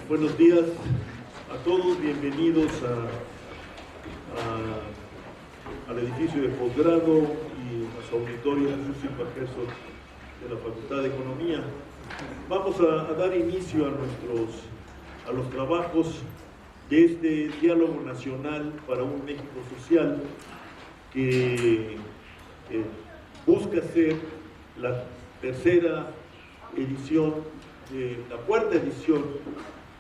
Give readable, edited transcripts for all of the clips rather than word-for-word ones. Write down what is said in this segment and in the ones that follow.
Buenos días a todos, bienvenidos al edificio de posgrado y a su auditorio Jesús Silva Gerso de la Facultad de Economía. Vamos a dar inicio a los trabajos de este Diálogo Nacional para un México Social que busca ser la tercera edición, la cuarta edición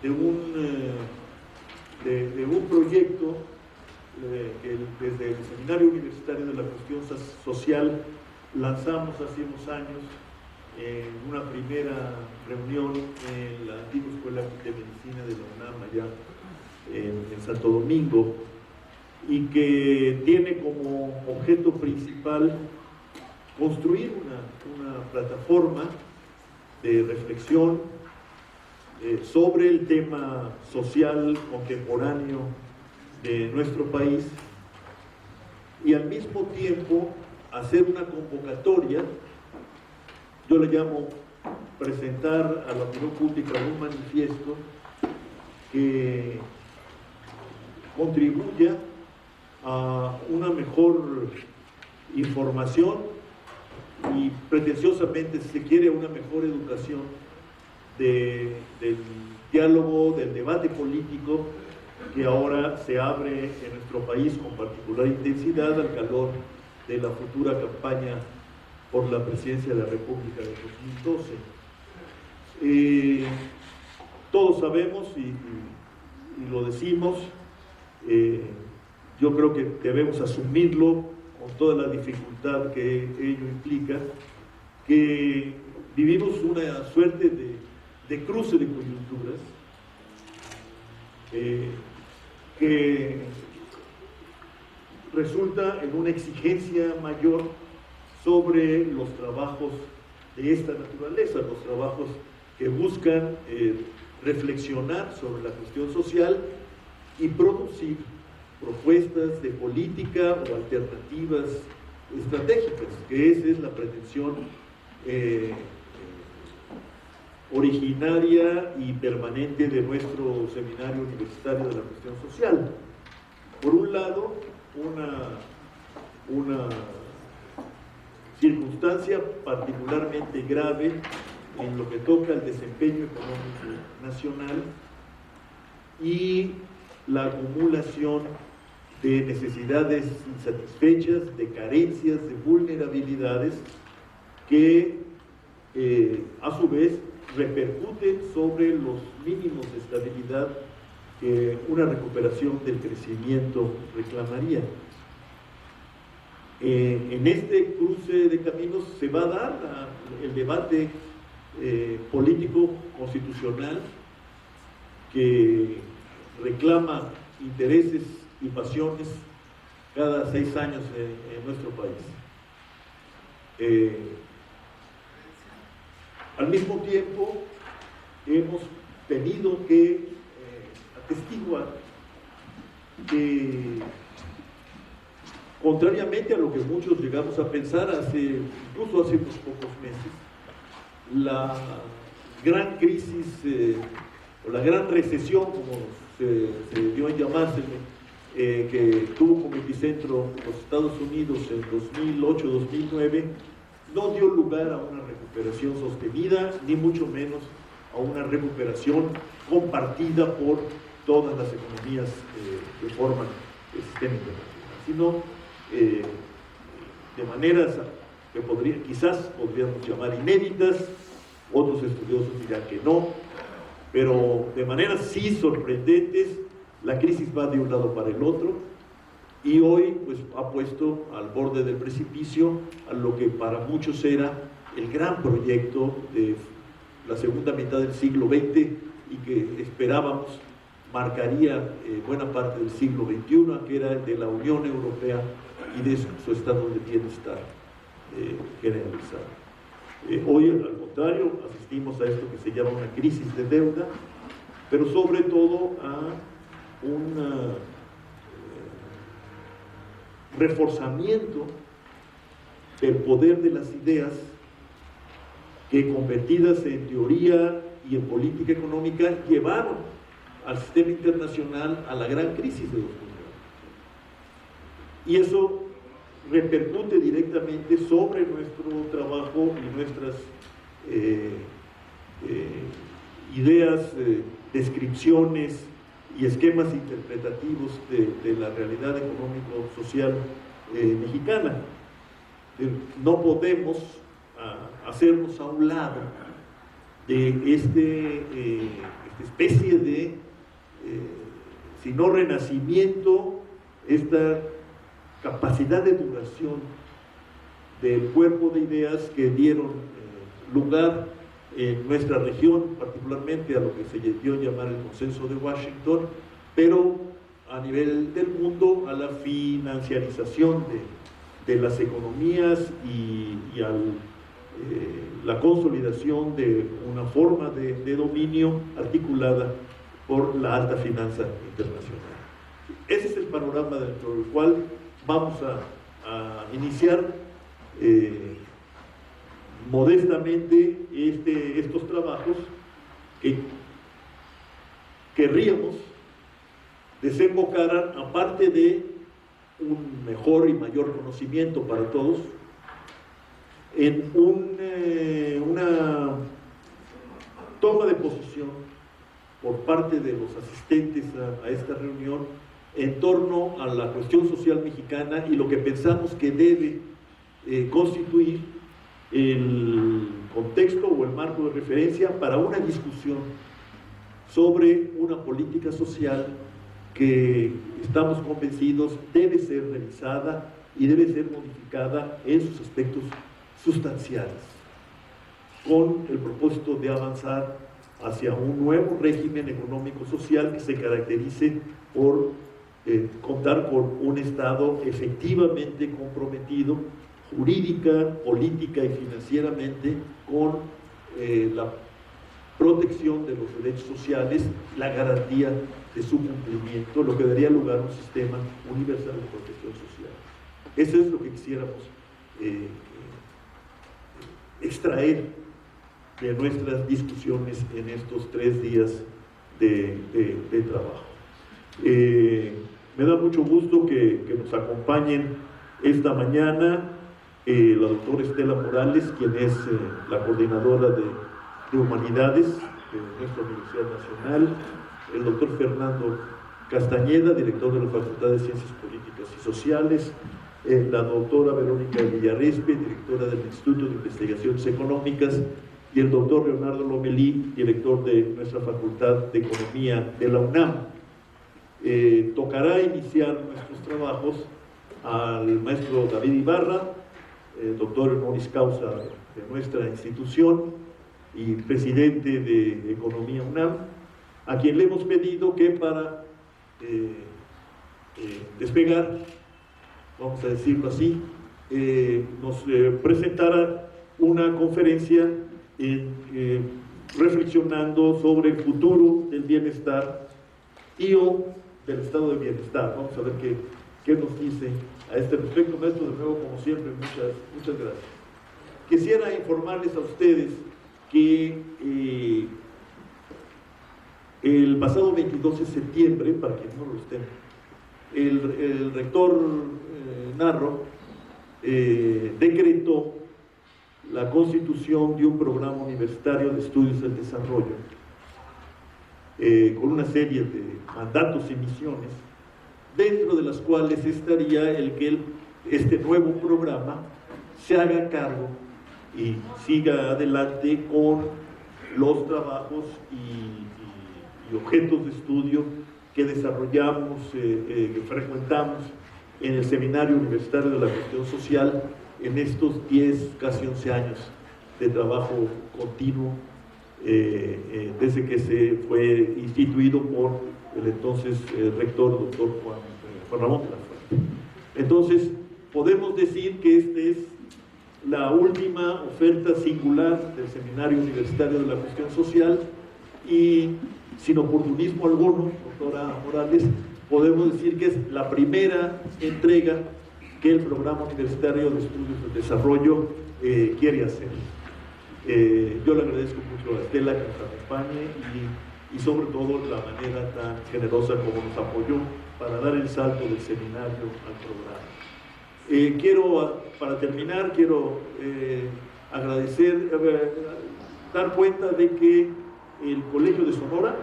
de un proyecto que desde el Seminario Universitario de la Cuestión Social lanzamos hace unos años en una primera reunión en la antigua Escuela de Medicina de la UNAM allá en Santo Domingo, y que tiene como objeto principal construir una plataforma de reflexión sobre el tema social contemporáneo de nuestro país, y al mismo tiempo hacer una convocatoria, yo le llamo presentar a la opinión pública un manifiesto que contribuya a una mejor información y pretenciosamente, si se quiere, una mejor educación del diálogo, del debate político que ahora se abre en nuestro país con particular intensidad al calor de la futura campaña por la presidencia de la República de 2012. Todos sabemos y lo decimos, yo creo que debemos asumirlo con toda la dificultad que ello implica, que vivimos una suerte de cruce de coyunturas que resulta en una exigencia mayor sobre los trabajos de esta naturaleza, los trabajos que buscan reflexionar sobre la cuestión social y producir propuestas de política o alternativas estratégicas, que esa es la pretensión originaria y permanente de nuestro Seminario Universitario de la Cuestión Social. Por un lado, una circunstancia particularmente grave en lo que toca al desempeño económico nacional y la acumulación de necesidades insatisfechas, de carencias, de vulnerabilidades que a su vez repercuten sobre los mínimos de estabilidad que una recuperación del crecimiento reclamaría. En este cruce de caminos se va a dar el debate político constitucional que reclama intereses y pasiones cada 6 años en nuestro país. Al mismo tiempo, hemos tenido que atestiguar que, contrariamente a lo que muchos llegamos a pensar incluso hace unos pocos meses, la gran crisis o la gran recesión, como se dio a llamarse, que tuvo como epicentro los Estados Unidos en 2008-2009, no dio lugar a una recuperación sostenida, ni mucho menos a una recuperación compartida por todas las economías que forman el sistema internacional, sino de maneras que quizás podríamos llamar inéditas, otros estudiosos dirán que no, pero de maneras sí sorprendentes. La crisis va de un lado para el otro y hoy pues ha puesto al borde del precipicio a lo que para muchos era el gran proyecto de la segunda mitad del siglo XX y que esperábamos marcaría buena parte del siglo XXI, que era el de la Unión Europea y de su estado de bienestar generalizado. Hoy, al contrario, asistimos a esto que se llama una crisis de deuda, pero sobre todo a un reforzamiento del poder de las ideas que, convertidas en teoría y en política económica llevaron al sistema internacional a la gran crisis de 2009. Y eso repercute directamente sobre nuestro trabajo y nuestras ideas, descripciones y esquemas interpretativos de la realidad económico-social mexicana. No podemos hacernos a un lado de esta especie de, si no renacimiento, esta capacidad de duración del cuerpo de ideas que dieron lugar en nuestra región, particularmente a lo que se dio a llamar el Consenso de Washington, pero a nivel del mundo a la financiarización de las economías y a la consolidación de una forma de dominio articulada por la alta finanza internacional. Ese es el panorama dentro del cual vamos a iniciar modestamente estos trabajos que querríamos desembocaran, aparte de un mejor y mayor conocimiento para todos, en una toma de posición por parte de los asistentes a esta reunión en torno a la cuestión social mexicana y lo que pensamos que debe constituir el contexto o el marco de referencia para una discusión sobre una política social que estamos convencidos debe ser revisada y debe ser modificada en sus aspectos sustanciales, con el propósito de avanzar hacia un nuevo régimen económico-social que se caracterice por contar con un Estado efectivamente comprometido jurídica, política y financieramente con la protección de los derechos sociales, la garantía de su cumplimiento, lo que daría lugar a un sistema universal de protección social. Eso es lo que quisiéramos extraer de nuestras discusiones en estos 3 días de trabajo. Me da mucho gusto que nos acompañen esta mañana la doctora Estela Morales, quien es la coordinadora de Humanidades de nuestra Universidad Nacional, el doctor Fernando Castañeda, director de la Facultad de Ciencias Políticas y Sociales, la doctora Verónica Villarrespe, directora del Instituto de Investigaciones Económicas, y el doctor Leonardo Lomelí, director de nuestra Facultad de Economía de la UNAM. Tocará iniciar nuestros trabajos al maestro David Ibarra, doctor honoris causa de nuestra institución y presidente de Economía UNAM, a quien le hemos pedido que para despegar, vamos a decirlo así, nos presentara una conferencia reflexionando sobre el futuro del bienestar y o del estado de bienestar. Vamos a ver qué nos dice a este respecto. Maestro, de nuevo, como siempre, muchas gracias. Quisiera informarles a ustedes que el pasado 22 de septiembre, para quienes no lo estén, el rector Narro decretó la constitución de un programa universitario de estudios del desarrollo con una serie de mandatos y misiones, dentro de las cuales estaría el que este nuevo programa se haga cargo y siga adelante con los trabajos y objetos de estudio que desarrollamos, que frecuentamos en el Seminario Universitario de la Cuestión Social en estos 10, casi 11 años de trabajo continuo, desde que se fue instituido por el entonces rector, doctor Juan Ramón de la Fuente. Entonces, podemos decir que esta es la última oferta singular del Seminario Universitario de la Cuestión Social y, sin oportunismo alguno, doctora Morales, podemos decir que es la primera entrega que el Programa Universitario de Estudios del Desarrollo quiere hacer. Yo le agradezco mucho a Estela que nos acompañe y sobre todo la manera tan generosa como nos apoyó para dar el salto del seminario al programa. Para terminar, quiero agradecer, dar cuenta de que el Colegio de Sonora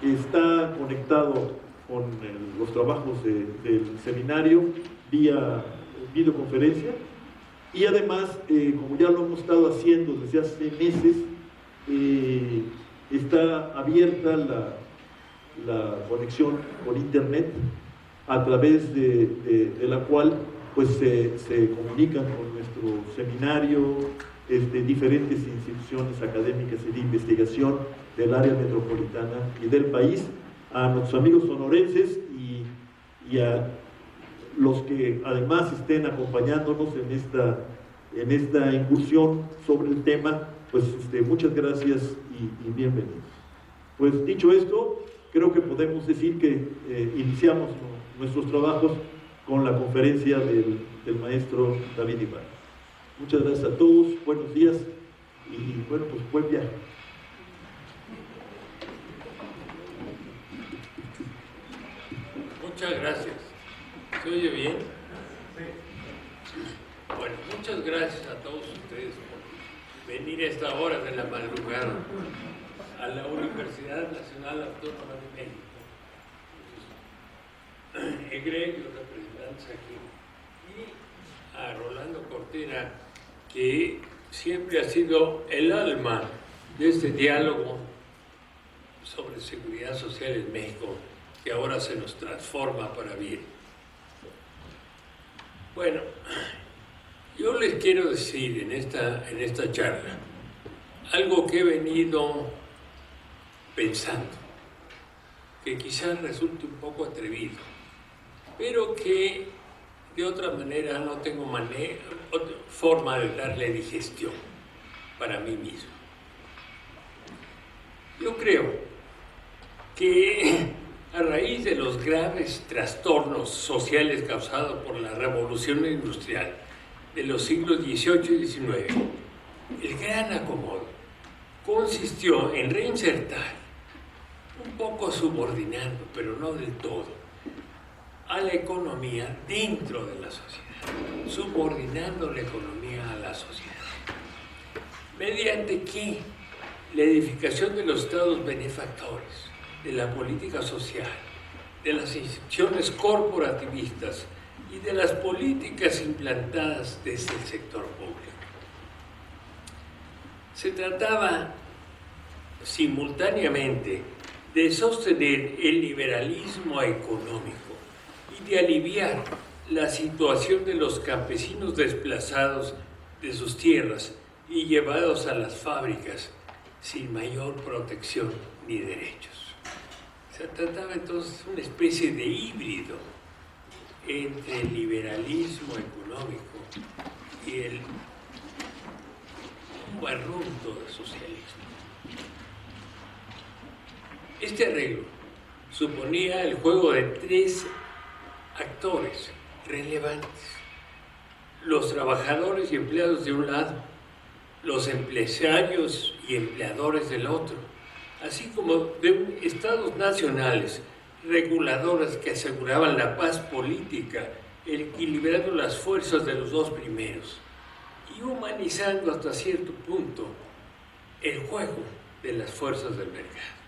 está conectado con los trabajos del seminario vía videoconferencia y además, como ya lo hemos estado haciendo desde hace meses, está abierta la conexión por internet a través de la cual pues se comunican con nuestro seminario diferentes instituciones académicas y de investigación del área metropolitana y del país, a nuestros amigos sonorenses y a los que además estén acompañándonos en esta incursión sobre el tema, pues muchas gracias y bienvenidos. Pues dicho esto, creo que podemos decir que iniciamos nuestros trabajos con la conferencia del maestro David Ibarra. Muchas gracias a todos, buenos días y bueno, pues buen viaje. Muchas gracias. ¿Se oye bien? Bueno, muchas gracias a todos ustedes por venir a esta hora de la madrugada a la Universidad Nacional Autónoma de México. Egregios representantes aquí y a Rolando Cortera, que siempre ha sido el alma de este diálogo sobre seguridad social en México, que ahora se nos transforma para bien. Bueno, yo les quiero decir en esta charla algo que he venido pensando, que quizás resulte un poco atrevido, pero que de otra manera no tengo otra forma de darle digestión para mí mismo. Yo creo que a raíz de los graves trastornos sociales causados por la revolución industrial de los siglos XVIII y XIX, el gran acomodo consistió en reinsertar, un poco subordinando, pero no del todo, a la economía dentro de la sociedad, subordinando la economía a la sociedad. ¿Mediante qué? La edificación de los estados benefactores, de la política social, de las instituciones corporativistas y de las políticas implantadas desde el sector público. Se trataba simultáneamente de sostener el liberalismo económico y de aliviar la situación de los campesinos desplazados de sus tierras y llevados a las fábricas sin mayor protección ni derechos. Se trataba entonces de una especie de híbrido entre el liberalismo económico y un barrunto de socialismo. Este arreglo suponía el juego de tres actores relevantes: los trabajadores y empleados de un lado, los empresarios y empleadores del otro, así como de estados nacionales reguladoras que aseguraban la paz política, equilibrando las fuerzas de los dos primeros y humanizando hasta cierto punto el juego de las fuerzas del mercado.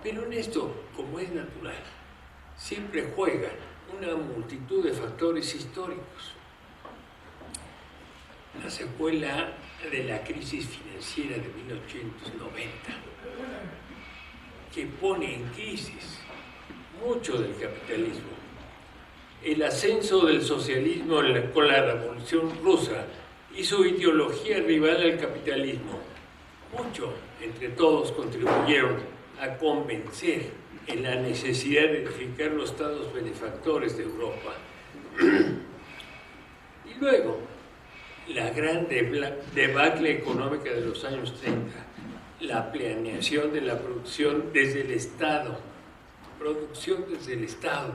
Pero en esto, como es natural, siempre juegan una multitud de factores históricos. La secuela de la crisis financiera de 1890, que pone en crisis mucho del capitalismo, el ascenso del socialismo con la Revolución Rusa y su ideología rival al capitalismo, mucho entre todos contribuyeron a convencer en la necesidad de edificar los estados benefactores de Europa. Y luego, la gran debacle económica de los años 30, la planeación de la producción desde el Estado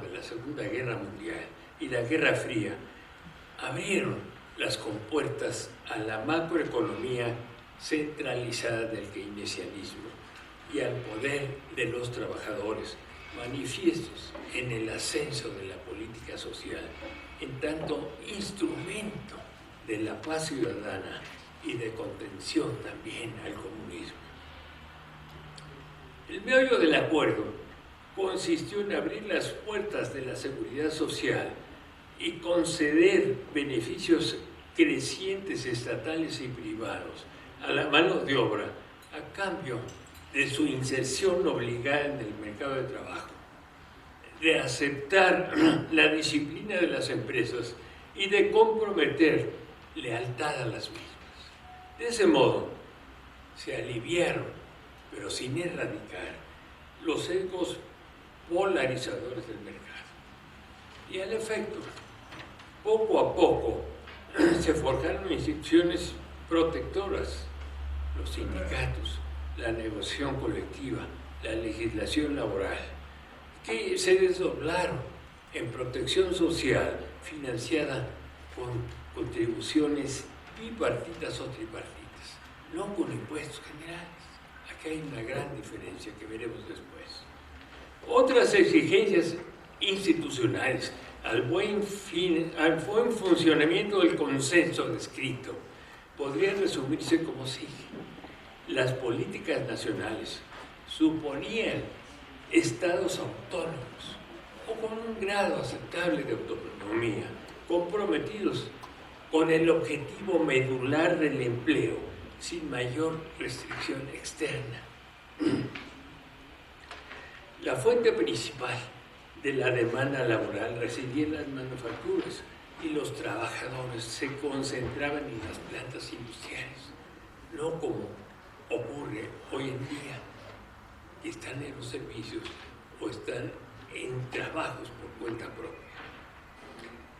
de la Segunda Guerra Mundial y la Guerra Fría, abrieron las compuertas a la macroeconomía centralizada del keynesianismo y al poder de los trabajadores, manifiestos en el ascenso de la política social, en tanto instrumento de la paz ciudadana y de contención también al comunismo. El meollo del acuerdo consistió en abrir las puertas de la seguridad social y conceder beneficios crecientes estatales y privados a la mano de obra a cambio de su inserción obligada en el mercado de trabajo, de aceptar la disciplina de las empresas y de comprometer lealtad a las mismas. De ese modo, se aliviaron, pero sin erradicar, los sesgos polarizadores del mercado. Y al efecto, poco a poco, se forjaron instituciones protectoras, los sindicatos, la negociación colectiva, la legislación laboral, que se desdoblaron en protección social financiada con contribuciones bipartitas o tripartitas, no con impuestos generales. Aquí hay una gran diferencia que veremos después. Otras exigencias institucionales al buen funcionamiento del consenso descrito podrían resumirse como sigue. Las políticas nacionales suponían estados autónomos o con un grado aceptable de autonomía, comprometidos con el objetivo medular del empleo, sin mayor restricción externa. La fuente principal de la demanda laboral residía en las manufacturas y los trabajadores se concentraban en las plantas industriales, no como ocurre hoy en día, que están en los servicios o están en trabajos por cuenta propia.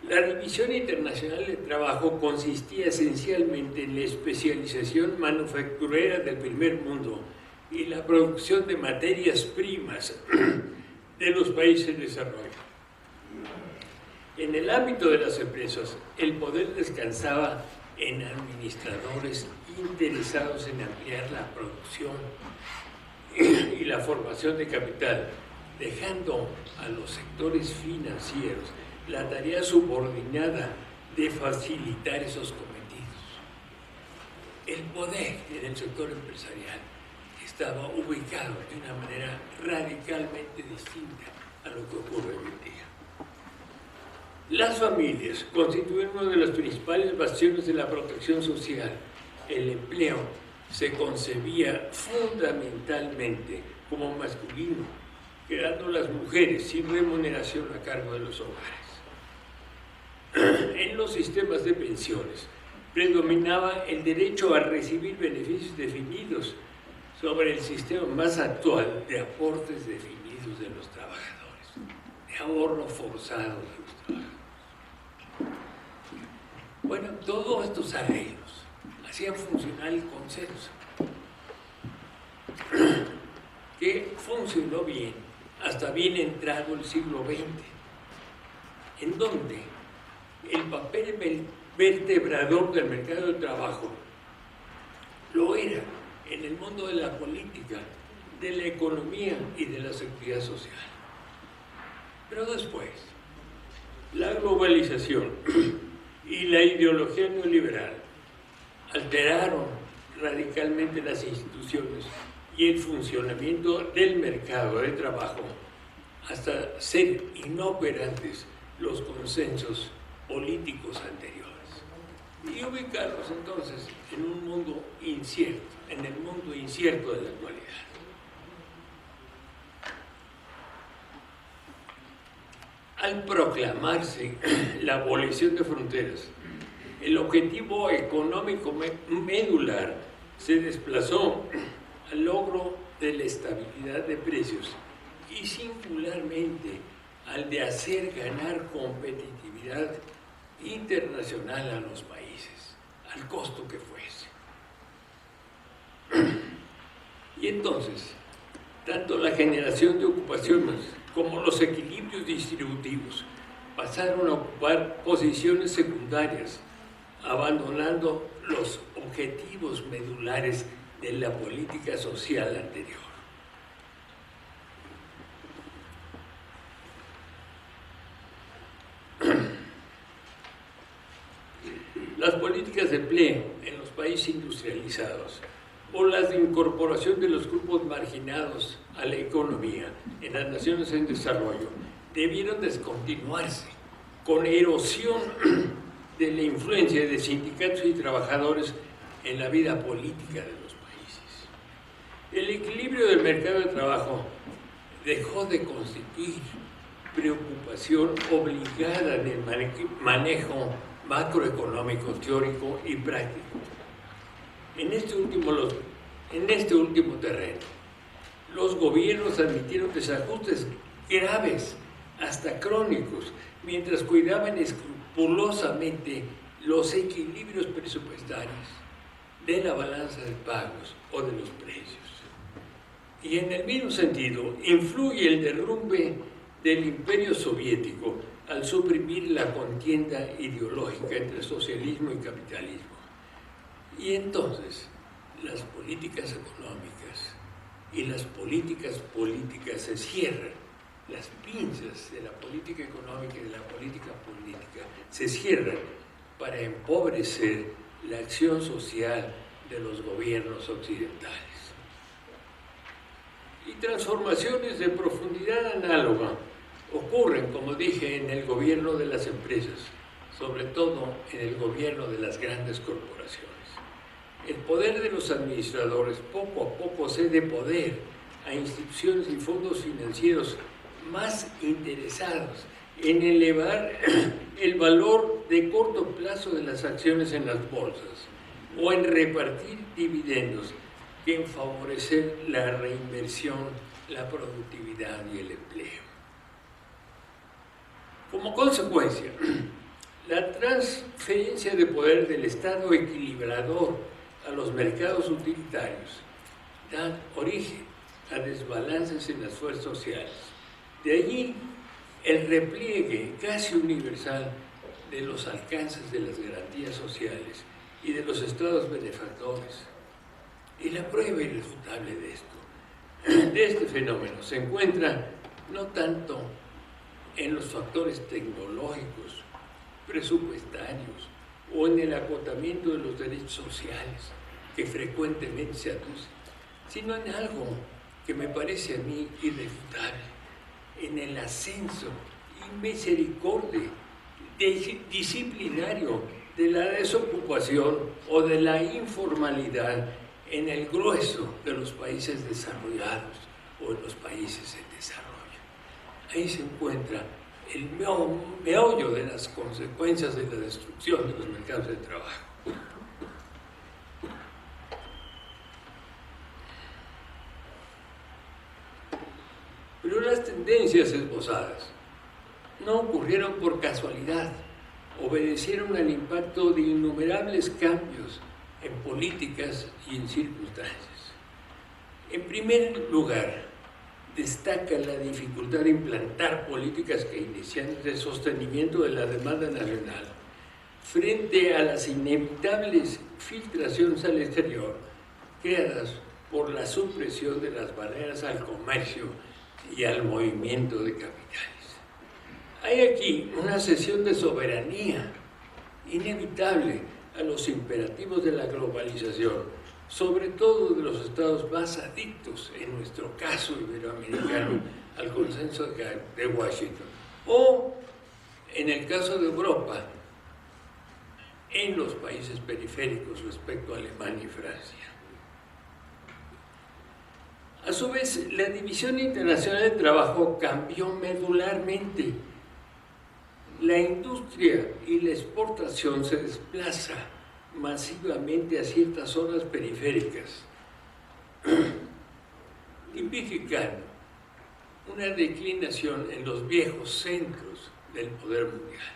La División Internacional de Trabajo consistía esencialmente en la especialización manufacturera del primer mundo y la producción de materias primas de los países en desarrollo. En el ámbito de las empresas, el poder descansaba en administradores interesados en ampliar la producción y la formación de capital, dejando a los sectores financieros la tarea subordinada de facilitar esos cometidos. El poder en el sector empresarial estaba ubicado de una manera radicalmente distinta a lo que ocurre hoy en día. Las familias constituyen uno de los principales bastiones de la protección social. El empleo se concebía fundamentalmente como masculino, quedando las mujeres sin remuneración a cargo de los hogares. En los sistemas de pensiones predominaba el derecho a recibir beneficios definidos sobre el sistema más actual de aportes definidos de los trabajadores, de ahorro forzado de los trabajadores. Bueno, todos estos arreglos hacían funcionar el consenso, que funcionó bien hasta bien entrado el siglo XX, en donde el papel vertebrador del mercado de trabajo lo era en el mundo de la política, de la economía y de la seguridad social. Pero después, la globalización y la ideología neoliberal alteraron radicalmente las instituciones y el funcionamiento del mercado de trabajo hasta ser inoperantes los consensos políticos anteriores y ubicarlos entonces en un mundo incierto, en el mundo incierto de la actualidad. Al proclamarse la abolición de fronteras, el objetivo económico medular se desplazó al logro de la estabilidad de precios y singularmente al de hacer ganar competitividad internacional a los países, al costo que fuese. Y entonces, tanto la generación de ocupaciones como los equilibrios distributivos pasaron a ocupar posiciones secundarias abandonando los objetivos medulares de la política social anterior. Las políticas de empleo en los países industrializados o las de incorporación de los grupos marginados a la economía en las naciones en desarrollo debieron descontinuarse con erosión de la influencia de sindicatos y trabajadores en la vida política de los países. El equilibrio del mercado de trabajo dejó de constituir preocupación obligada en el manejo macroeconómico, teórico y práctico. En este último terreno, los gobiernos admitieron desajustes graves, hasta crónicos, mientras cuidaban escrupulosamente los equilibrios presupuestarios de la balanza de pagos o de los precios. Y en el mismo sentido, influye el derrumbe del imperio soviético al suprimir la contienda ideológica entre socialismo y capitalismo. Y entonces, las políticas económicas y las políticas políticas se cierran. Las pinzas de la política económica y de la política política se cierran para empobrecer la acción social de los gobiernos occidentales. Y transformaciones de profundidad análoga ocurren, como dije, en el gobierno de las empresas, sobre todo en el gobierno de las grandes corporaciones. El poder de los administradores poco a poco cede poder a instituciones y fondos financieros más interesados en elevar el valor de corto plazo de las acciones en las bolsas o en repartir dividendos que en favorecer la reinversión, la productividad y el empleo. Como consecuencia, la transferencia de poder del Estado equilibrador a los mercados utilitarios da origen a desbalances en las fuerzas sociales. De allí el repliegue casi universal de los alcances de las garantías sociales y de los estados benefactores. Y la prueba irrefutable de este fenómeno, se encuentra no tanto en los factores tecnológicos, presupuestarios o en el acotamiento de los derechos sociales que frecuentemente se aducen, sino en algo que me parece a mí irrefutable, en el ascenso inmisericordia disciplinario de la desocupación o de la informalidad en el grueso de los países desarrollados o en los países en desarrollo. Ahí se encuentra el meollo de las consecuencias de la destrucción de los mercados de trabajo. Pero las tendencias esbozadas no ocurrieron por casualidad, obedecieron al impacto de innumerables cambios en políticas y en circunstancias. En primer lugar, destaca la dificultad de implantar políticas keynesianas de sostenimiento de la demanda nacional frente a las inevitables filtraciones al exterior creadas por la supresión de las barreras al comercio y al movimiento de capitales. Hay aquí una cesión de soberanía inevitable a los imperativos de la globalización, sobre todo de los estados más adictos, en nuestro caso iberoamericano, al consenso de Washington, o en el caso de Europa, en los países periféricos respecto a Alemania y Francia. A su vez, la División Internacional del Trabajo cambió medularmente. La industria y la exportación se desplaza masivamente a ciertas zonas periféricas, tipificando una declinación en los viejos centros del poder mundial.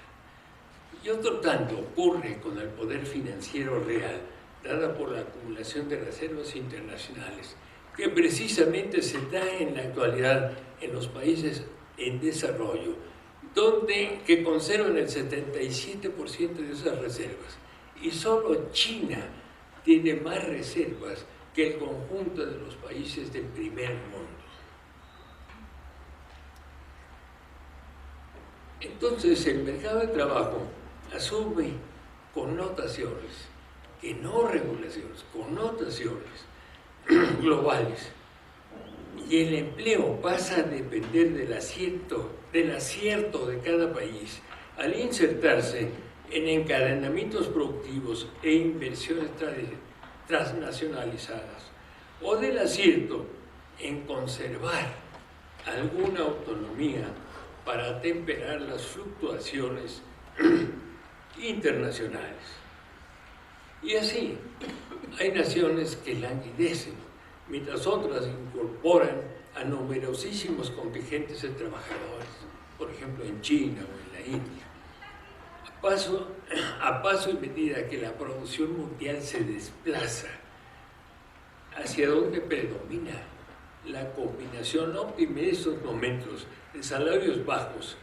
Y otro tanto ocurre con el poder financiero real, dada por la acumulación de reservas internacionales, que precisamente se da en la actualidad en los países en desarrollo, que conservan el 77% de esas reservas y solo China tiene más reservas que el conjunto de los países del primer mundo. Entonces, el mercado de trabajo asume connotaciones, que no regulaciones, connotaciones globales. Y el empleo pasa a depender del acierto de cada país al insertarse en encadenamientos productivos e inversiones transnacionalizadas, o del acierto en conservar alguna autonomía para atemperar las fluctuaciones internacionales. Y así, hay naciones que languidecen, mientras otras incorporan a numerosísimos contingentes de trabajadores, por ejemplo en China o en la India. A paso y medida que la producción mundial se desplaza hacia donde predomina la combinación óptima en estos momentos de salarios bajos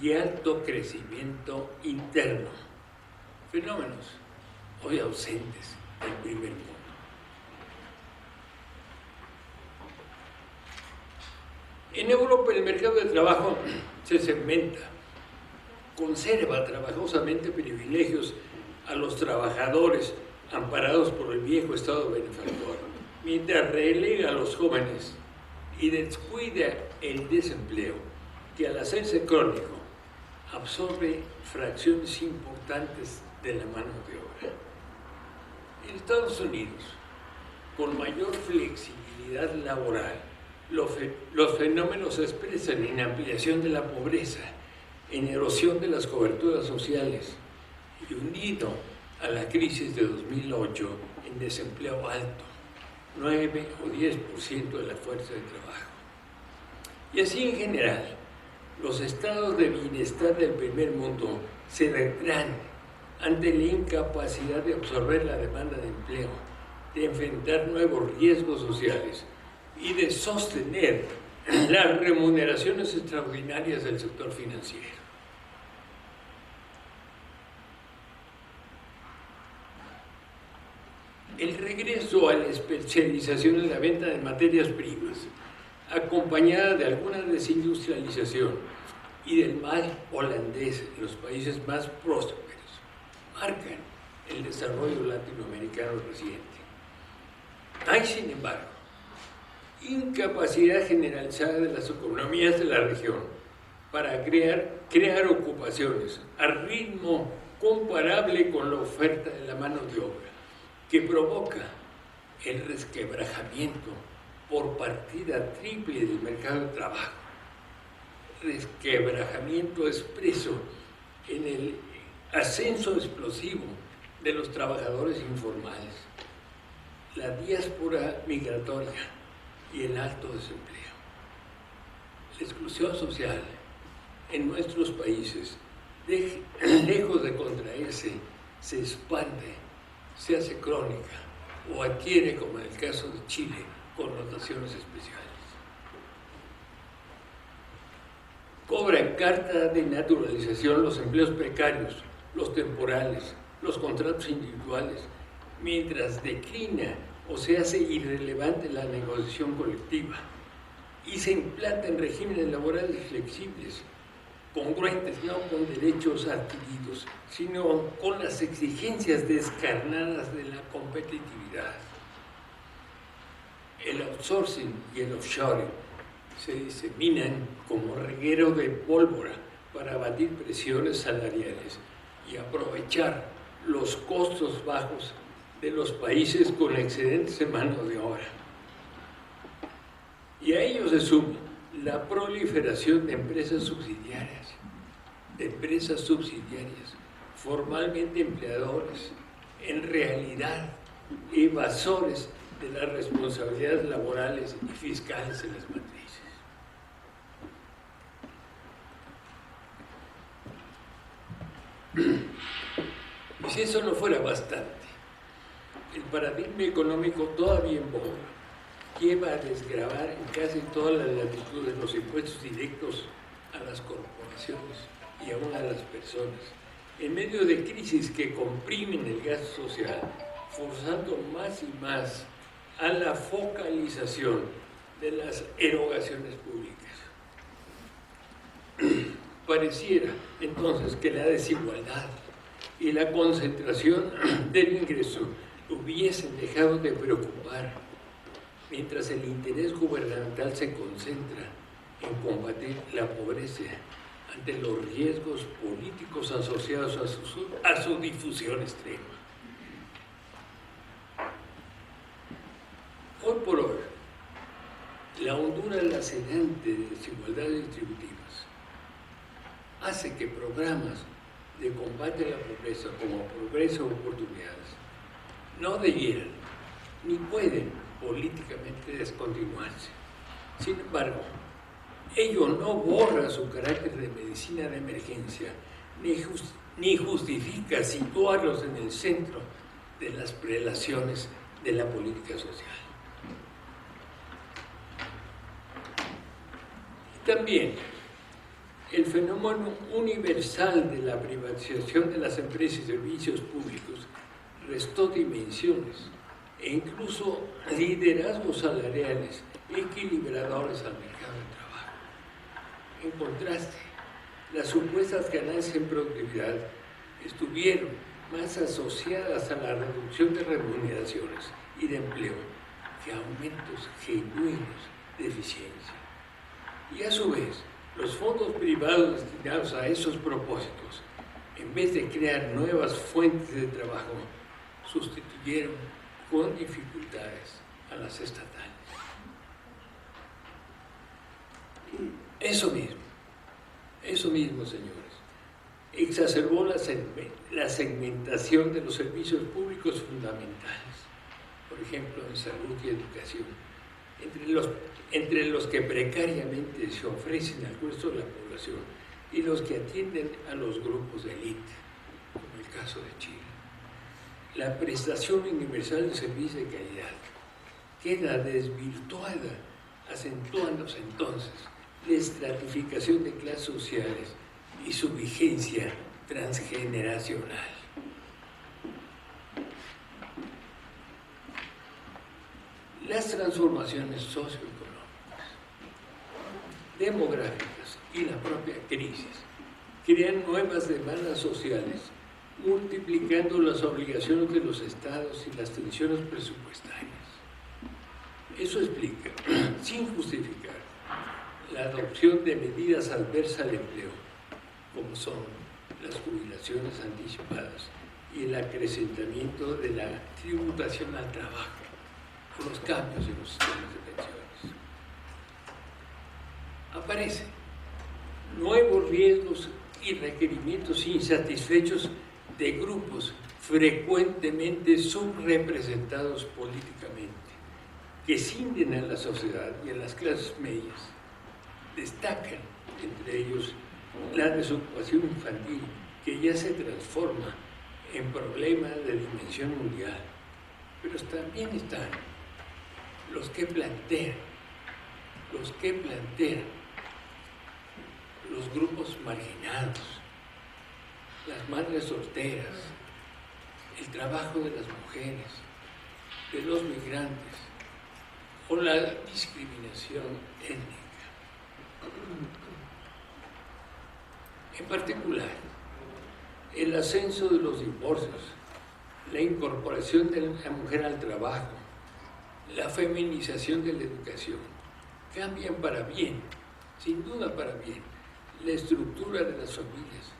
y alto crecimiento interno, fenómenos hoy ausentes del primer mundo. En Europa el mercado de trabajo se segmenta, conserva trabajosamente privilegios a los trabajadores amparados por el viejo Estado benefactor, mientras relega a los jóvenes y descuida el desempleo, que al hacerse crónico absorbe fracciones importantes de la mano de obra. En Estados Unidos, con mayor flexibilidad laboral, los fenómenos se expresan en ampliación de la pobreza, en erosión de las coberturas sociales y unido a la crisis de 2008 en desempleo alto, 9 o 10% de la fuerza de trabajo. Y así en general, los estados de bienestar del primer mundo se vendrán ante la incapacidad de absorber la demanda de empleo, de enfrentar nuevos riesgos sociales y de sostener las remuneraciones extraordinarias del sector financiero. El regreso a la especialización en la venta de materias primas, acompañada de alguna desindustrialización y del mal holandés en los países más prósperos, marcan el desarrollo latinoamericano reciente. Hay, sin embargo, incapacidad generalizada de las economías de la región para crear ocupaciones a ritmo comparable con la oferta de la mano de obra, que provoca el resquebrajamiento por partida triple del mercado de trabajo, resquebrajamiento expreso en el ascenso explosivo de los trabajadores informales, la diáspora migratoria y el alto desempleo. La exclusión social en nuestros países, lejos de contraerse, se expande, se hace crónica o adquiere, como en el caso de Chile, connotaciones especiales. Cobran carta de naturalización los empleos precarios, los temporales, los contratos individuales, mientras declina o se hace irrelevante la negociación colectiva y se implantan regímenes laborales flexibles, congruentes no con derechos adquiridos, sino con las exigencias descarnadas de la competitividad. El outsourcing y el offshoring se diseminan como reguero de pólvora para abatir presiones salariales y aprovechar los costos bajos de los países con excedentes en mano de obra. Y a ello se suma la proliferación de empresas subsidiarias, formalmente empleadores, en realidad evasores de las responsabilidades laborales y fiscales en las matrices. Y si eso no fuera bastante, el paradigma económico todavía en boga lleva a desgravar en casi todas las latitudes los impuestos directos a las corporaciones y aún a las personas, en medio de crisis que comprimen el gasto social, forzando más y más a la focalización de las erogaciones públicas. Pareciera entonces que la desigualdad y la concentración del ingreso hubiesen dejado de preocupar, mientras el interés gubernamental se concentra en combatir la pobreza ante los riesgos políticos asociados a su difusión extrema. Hoy por hoy, la hondura lacerante de desigualdades distributivas hace que programas de combate a la pobreza como Progreso de Oportunidades no debieran ni pueden políticamente descontinuarse. Sin embargo, ello no borra su carácter de medicina de emergencia ni justifica situarlos en el centro de las prelaciones de la política social. También el fenómeno universal de la privatización de las empresas y servicios públicos restó dimensiones e incluso liderazgos salariales equilibradores al mercado de trabajo. En contraste, las supuestas ganancias en productividad estuvieron más asociadas a la reducción de remuneraciones y de empleo que a aumentos genuinos de eficiencia. Y a su vez, los fondos privados destinados a esos propósitos, en vez de crear nuevas fuentes de trabajo, sustituyeron con dificultades a las estatales. Eso mismo, señores, exacerbó la segmentación de los servicios públicos fundamentales, por ejemplo, en salud y educación, entre los que precariamente se ofrecen al resto de la población y los que atienden a los grupos de élite, como el caso de Chile. La prestación universal de servicios de calidad queda desvirtuada, acentuándose entonces la estratificación de clases sociales y su vigencia transgeneracional. Las transformaciones socioeconómicas, demográficas y la propia crisis crean nuevas demandas sociales, multiplicando las obligaciones de los estados y las tensiones presupuestarias. Eso explica, sin justificar, la adopción de medidas adversas al empleo, como son las jubilaciones anticipadas y el acrecentamiento de la tributación al trabajo, o los cambios en los sistemas de pensiones. Aparecen nuevos riesgos y requerimientos insatisfechos de grupos frecuentemente subrepresentados políticamente, que cinden a la sociedad y a las clases medias. Destacan, entre ellos, la desocupación infantil, que ya se transforma en problema de dimensión mundial, pero también están los que plantean los grupos marginados, las madres solteras, el trabajo de las mujeres, de los migrantes o la discriminación étnica. En particular, el ascenso de los divorcios, la incorporación de la mujer al trabajo, la feminización de la educación, cambian para bien, sin duda para bien, la estructura de las familias,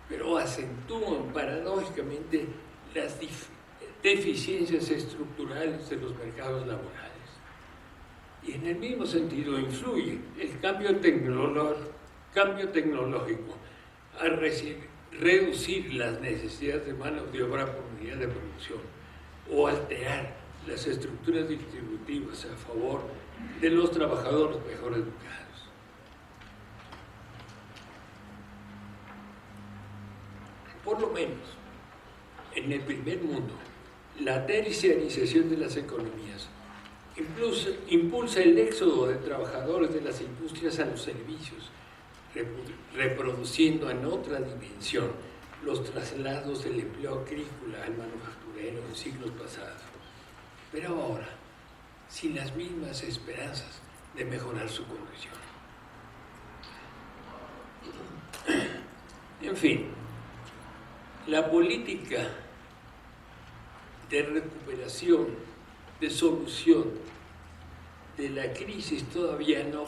pero acentúan paradójicamente las deficiencias estructurales de los mercados laborales. Y en el mismo sentido influye el cambio tecnológico a reducir las necesidades de mano de obra por unidad de producción o alterar las estructuras distributivas a favor de los trabajadores mejor educados. Por lo menos, en el primer mundo, la terciarización de las economías impulsa el éxodo de trabajadores de las industrias a los servicios, reproduciendo en otra dimensión los traslados del empleo agrícola al manufacturero en siglos pasados, pero ahora sin las mismas esperanzas de mejorar su condición. En fin, la política de recuperación, de solución de la crisis todavía no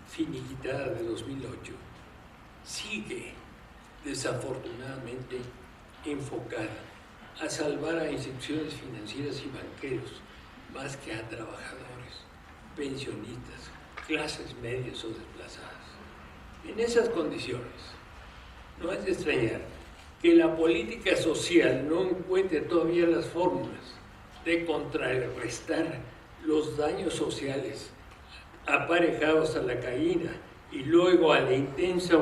finiquitada de 2008 sigue desafortunadamente enfocada a salvar a instituciones financieras y banqueros más que a trabajadores, pensionistas, clases medias o desplazadas. En esas condiciones, no es de extrañar que la política social no encuentre todavía las fórmulas de contrarrestar los daños sociales aparejados a la caída y luego a la intensa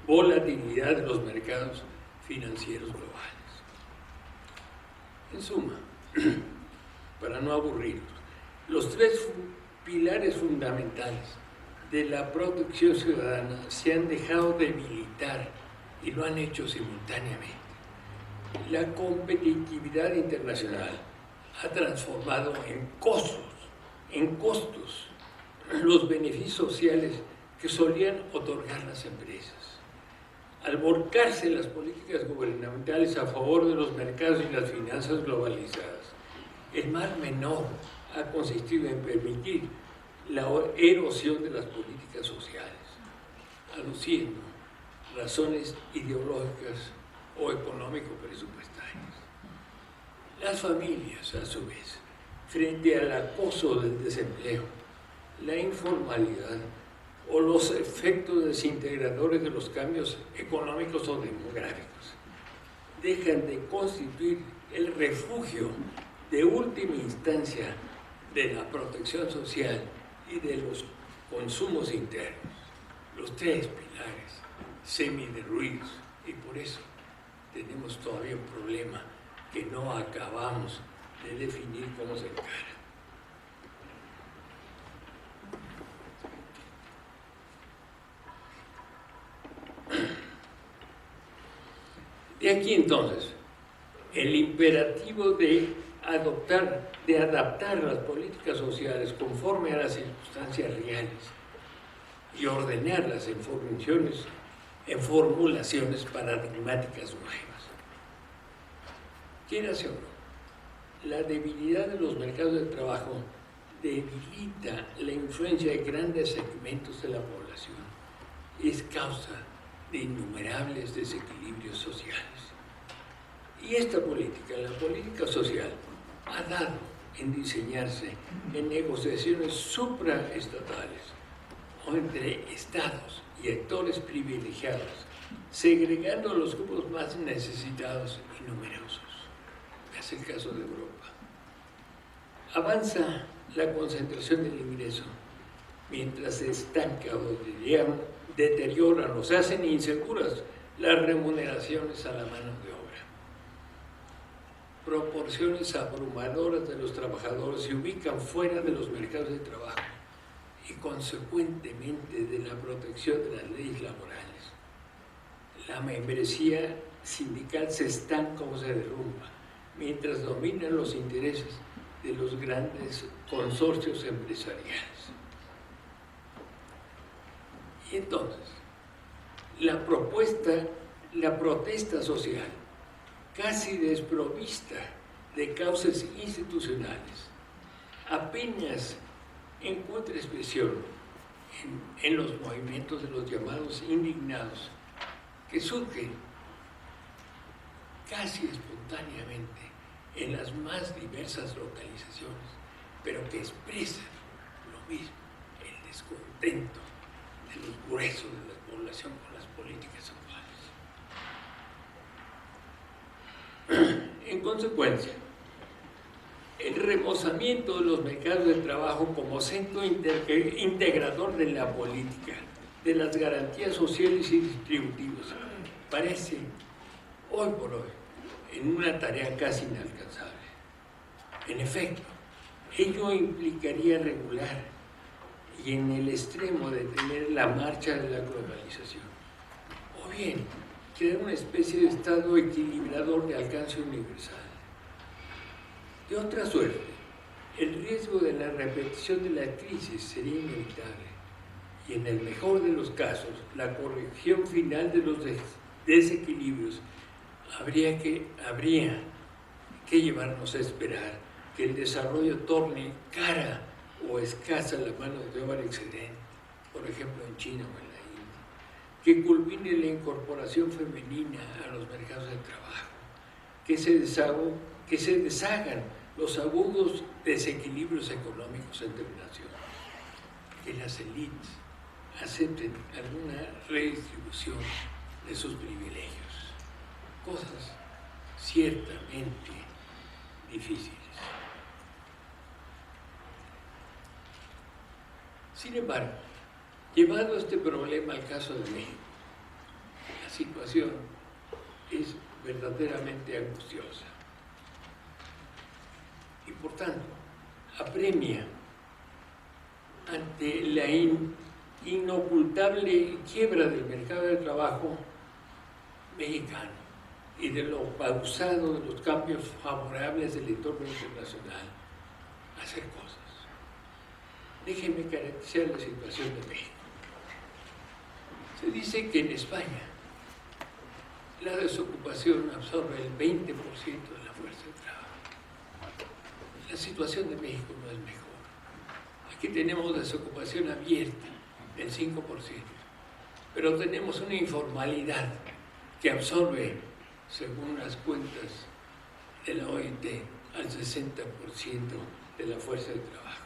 volatilidad de los mercados financieros globales. En suma, para no aburrirnos, los tres pilares fundamentales de la protección ciudadana se han dejado debilitar y lo han hecho simultáneamente. La competitividad internacional ha transformado en costos, los beneficios sociales que solían otorgar las empresas. Al volcarse las políticas gubernamentales a favor de los mercados y las finanzas globalizadas, el mal menor ha consistido en permitir la erosión de las políticas sociales, aduciendo razones ideológicas o económico-presupuestarias. Las familias, a su vez, frente al acoso del desempleo, la informalidad o los efectos desintegradores de los cambios económicos o demográficos, dejan de constituir el refugio de última instancia de la protección social y de los consumos internos, los tres pilares semiderruidos, y por eso tenemos todavía un problema que no acabamos de definir cómo se encara. De aquí entonces, el imperativo de adaptar las políticas sociales conforme a las circunstancias reales y ordenarlas en formulaciones paradigmáticas nuevas. Quiera o no, la debilidad de los mercados de trabajo debilita la influencia de grandes segmentos de la población y es causa de innumerables desequilibrios sociales. Y esta política, la política social, ha dado en diseñarse en negociaciones supraestatales o entre estados y actores privilegiados, segregando a los grupos más necesitados y numerosos. Es el caso de Europa. Avanza la concentración del ingreso, mientras se estanca o deterioran o se hacen inseguras las remuneraciones a la mano de obra. Proporciones abrumadoras de los trabajadores se ubican fuera de los mercados de trabajo y consecuentemente de la protección de las leyes laborales. La membresía sindical se estanca o se derrumba, mientras dominan los intereses de los grandes consorcios empresariales. Y entonces, la protesta social, casi desprovista de causas institucionales, apenas encuentra expresión en los movimientos de los llamados indignados, que surgen casi espontáneamente en las más diversas localizaciones, pero que expresan lo mismo, el descontento de los gruesos de la población con las políticas actuales. En consecuencia, el remozamiento de los mercados de trabajo como centro integrador de la política, de las garantías sociales y distributivas, parece, hoy por hoy, en una tarea casi inalcanzable. En efecto, ello implicaría regular y en el extremo detener la marcha de la globalización, o bien crear una especie de estado equilibrador de alcance universal. De otra suerte, el riesgo de la repetición de la crisis sería inevitable y en el mejor de los casos, la corrección final de los desequilibrios habría que llevarnos a esperar que el desarrollo torne cara o escasa la mano de obra excedente, por ejemplo en China o en la India, que culmine la incorporación femenina a los mercados de trabajo, que se deshagan los agudos desequilibrios económicos entre naciones, que las élites acepten alguna redistribución de sus privilegios, cosas ciertamente difíciles. Sin embargo, llevado este problema al caso de México, la situación es verdaderamente angustiosa y por tanto apremia ante la inocultable quiebra del mercado de trabajo mexicano y de lo pausado de los cambios favorables del entorno internacional, hacer cosas. Déjenme caracterizar la situación de México. Se dice que en España la desocupación absorbe el 20% de la fuerza de trabajo. La situación de México no es mejor. Aquí tenemos desocupación abierta del 5%, pero tenemos una informalidad que absorbe, según las cuentas de la OIT, al 60% de la fuerza de trabajo.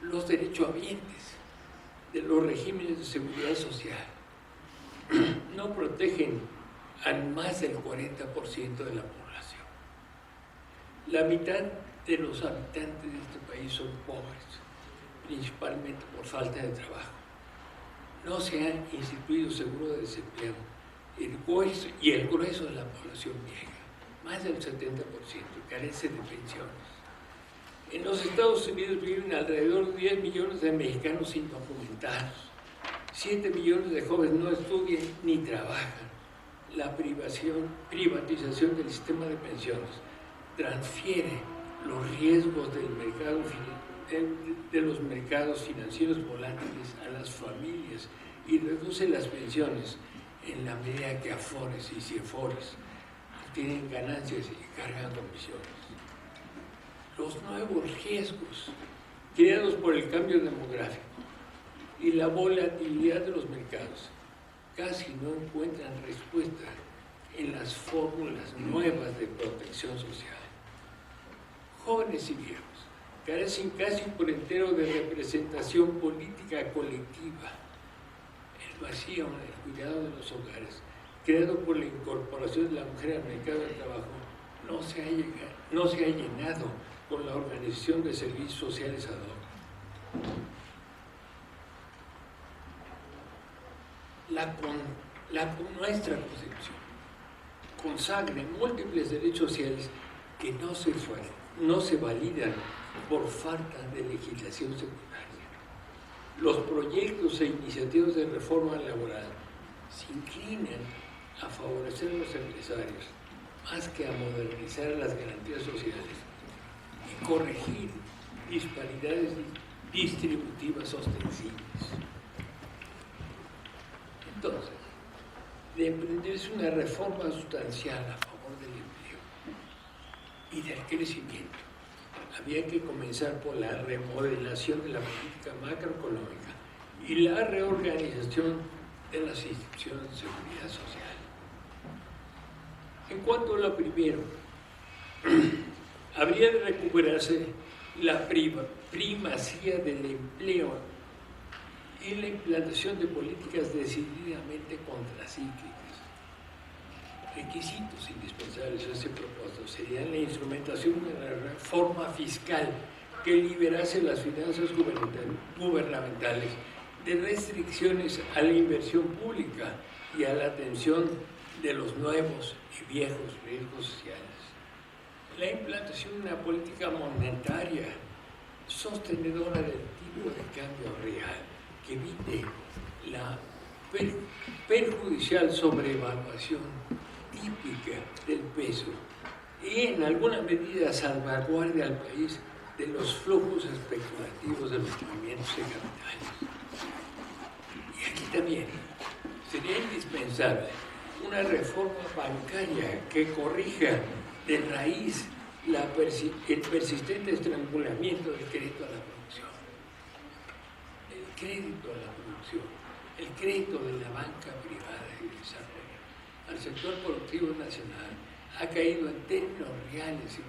Los derechohabientes de los regímenes de seguridad social no protegen a más del 40% de la población. La mitad de los habitantes de este país son pobres, principalmente por falta de trabajo. No se ha instituido seguro de desempleo y el grueso de la población vieja, más del 70%, carece de pensiones. En los Estados Unidos viven alrededor de 10 millones de mexicanos indocumentados. 7 millones de jóvenes no estudian ni trabajan. La privatización del sistema de pensiones transfiere los riesgos del mercado, de los mercados financieros volátiles a las familias y reduce las pensiones en la medida que Afores y Ciafores tienen ganancias y cargan comisiones. Los nuevos riesgos creados por el cambio demográfico y la volatilidad de los mercados casi no encuentran respuesta en las fórmulas nuevas de protección social. Jóvenes y viejos carecen casi por entero de representación política colectiva. El vacío en el cuidado de los hogares, creado por la incorporación de la mujer al mercado de trabajo, no se ha llenado con la organización de servicios sociales ad hoc. Nuestra Constitución consagra múltiples derechos sociales que no se validan por falta de legislación secundaria. Los proyectos e iniciativas de reforma laboral se inclinan a favorecer a los empresarios más que a modernizar las garantías sociales y corregir disparidades distributivas ostensibles. Entonces, de emprenderse una reforma sustancial a favor del empleo y del crecimiento, había que comenzar por la remodelación de la política macroeconómica y la reorganización de las instituciones de seguridad social. En cuanto a lo primero, habría de recuperarse la primacía del empleo y la implantación de políticas decididamente contracíclicas. Requisitos indispensables a ese propósito serían la instrumentación de la reforma fiscal que liberase las finanzas gubernamentales de restricciones a la inversión pública y a la atención de los nuevos y viejos riesgos sociales. La implantación de una política monetaria sostenedora del tipo de cambio real que evite la perjudicial sobrevaluación típica del peso y en alguna medida salvaguardia al país de los flujos especulativos de los movimientos de capitales. Y aquí también sería indispensable una reforma bancaria que corrija de raíz el persistente estrangulamiento del crédito a la producción. El crédito a la producción, el crédito de la banca privada de desarrollo al sector productivo nacional ha caído en términos reales 50%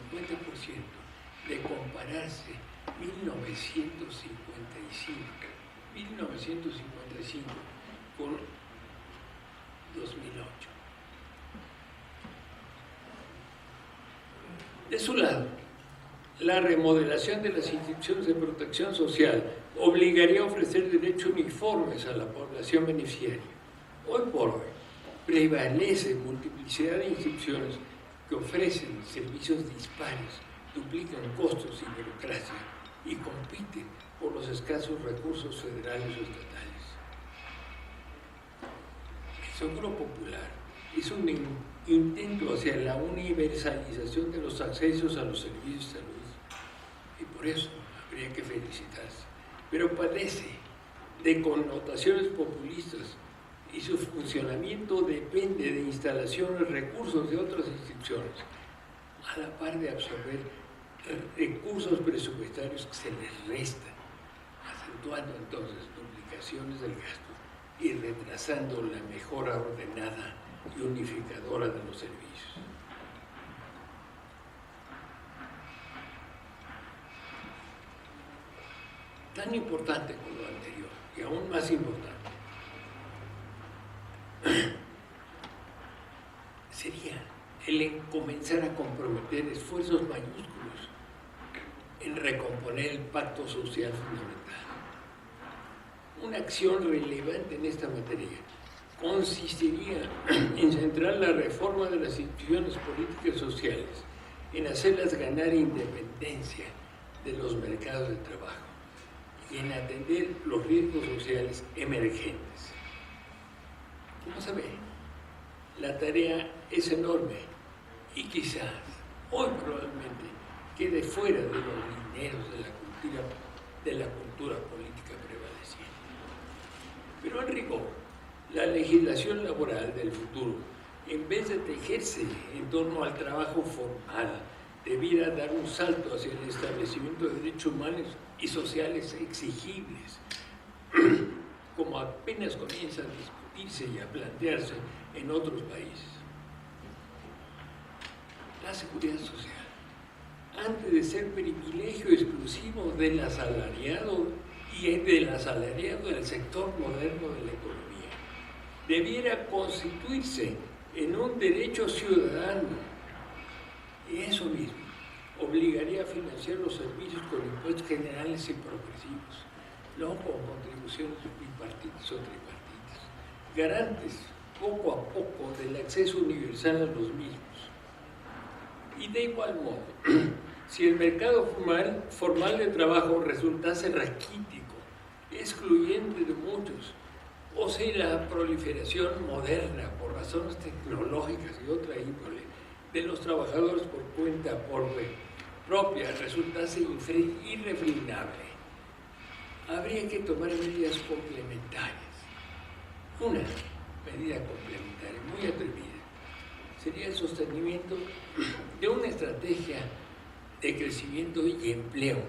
de compararse 1955 con 2008. De su lado, la remodelación de las instituciones de protección social obligaría a ofrecer derechos uniformes a la población beneficiaria. Hoy por hoy, prevalece multiplicidad de instituciones que ofrecen servicios dispares, duplican costos y burocracia y compiten por los escasos recursos federales o estatales. El Seguro Popular hizo un intento hacia la universalización de los accesos a los servicios de salud y por eso habría que felicitarse, pero padece de connotaciones populistas y su funcionamiento depende de instalaciones, recursos de otras instituciones, a la par de absorber recursos presupuestarios que se les restan, acentuando entonces duplicaciones del gasto y retrasando la mejora ordenada y unificadora de los servicios. Tan importante como lo anterior, y aún más importante, sería el comenzar a comprometer esfuerzos mayúsculos en recomponer el pacto social fundamental. Una acción relevante en esta materia consistiría en centrar la reforma de las instituciones políticas sociales, en hacerlas ganar independencia de los mercados de trabajo y en atender los riesgos sociales emergentes. Como se ve, la tarea es enorme y quizás, hoy probablemente, quede fuera de los lineos de la cultura política prevaleciente. Pero en rigor, la legislación laboral del futuro, en vez de tejerse en torno al trabajo formal, debiera dar un salto hacia el establecimiento de derechos humanos y sociales exigibles, como apenas comienza a discutirse y a plantearse en otros países. La seguridad social, antes de ser privilegio exclusivo del asalariado y del asalariado del sector moderno de la economía, debiera constituirse en un derecho ciudadano. Y eso mismo obligaría a financiar los servicios con impuestos generales y progresivos, no con contribuciones bipartitas o tripartitas, garantes poco a poco del acceso universal a los mismos. Y de igual modo, si el mercado formal de trabajo resultase raquítico, excluyente de muchos, o si la proliferación moderna por razones tecnológicas y otra índole de los trabajadores por cuenta propia resultase irrefrenable, habría que tomar medidas complementarias. Una medida complementaria muy atrevida sería el sostenimiento de una estrategia de crecimiento y empleo,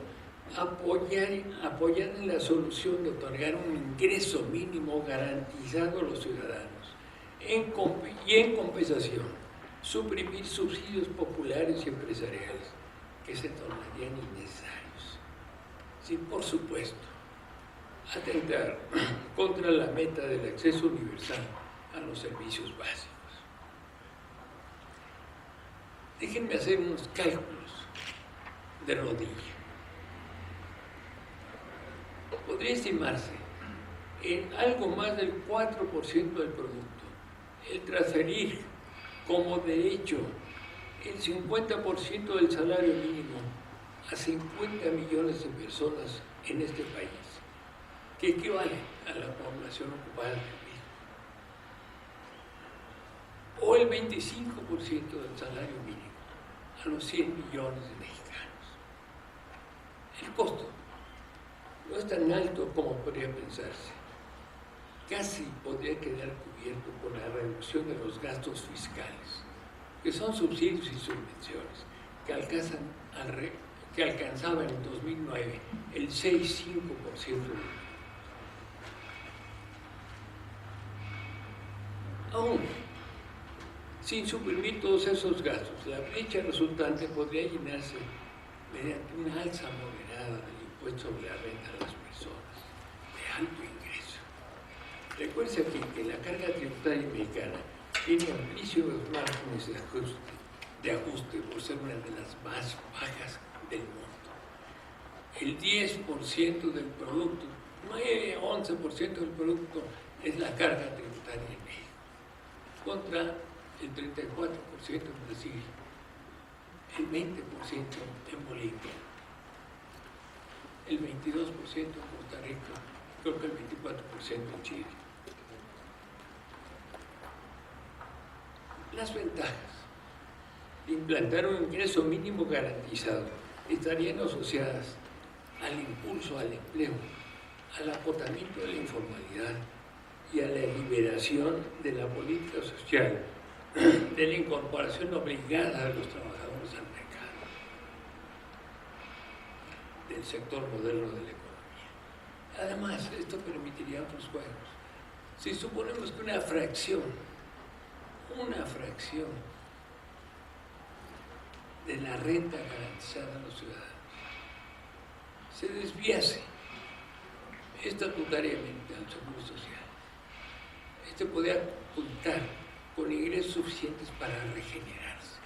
apoyar en la solución de otorgar un ingreso mínimo garantizado a los ciudadanos y en compensación suprimir subsidios populares y empresariales que se tornarían innecesarios, sin por supuesto atentar contra la meta del acceso universal a los servicios básicos. Déjenme hacer unos cálculos de rodilla. Podría estimarse en algo más del 4% del producto el transferir como derecho el 50% del salario mínimo a 50 millones de personas en este país, que equivale a la población ocupada del mismo. el 25% del salario mínimo a los 100 millones de mexicanos. El costo no es tan alto como podría pensarse. Casi podría quedar cubierto por la reducción de los gastos fiscales, que son subsidios y subvenciones, que alcanzaban en 2009 el 6,5% del PIB. Aún sin suprimir todos esos gastos, la brecha resultante podría llenarse mediante una alza moderada del impuesto sobre la renta de las personas de alto ingreso. Recuerde aquí que la carga tributaria mexicana tiene amplísimos márgenes de ajuste por ser una de las más bajas del mundo. El 10% del producto, 9-11% del producto es la carga tributaria en México, contra el 34% en Brasil, el 20% en Bolivia, el 22% en Costa Rica, creo que el 24% en Chile. Las ventajas de implantar un ingreso mínimo garantizado estarían asociadas al impulso al empleo, al acotamiento de la informalidad y a la liberación de la política social, de la incorporación obligada de los trabajadores al mercado, del sector moderno de la economía. Además, esto permitiría otros juegos. Si suponemos que una fracción de la renta garantizada a los ciudadanos se desviase estatutariamente al Seguro Social, este podría contar con ingresos suficientes para regenerarse.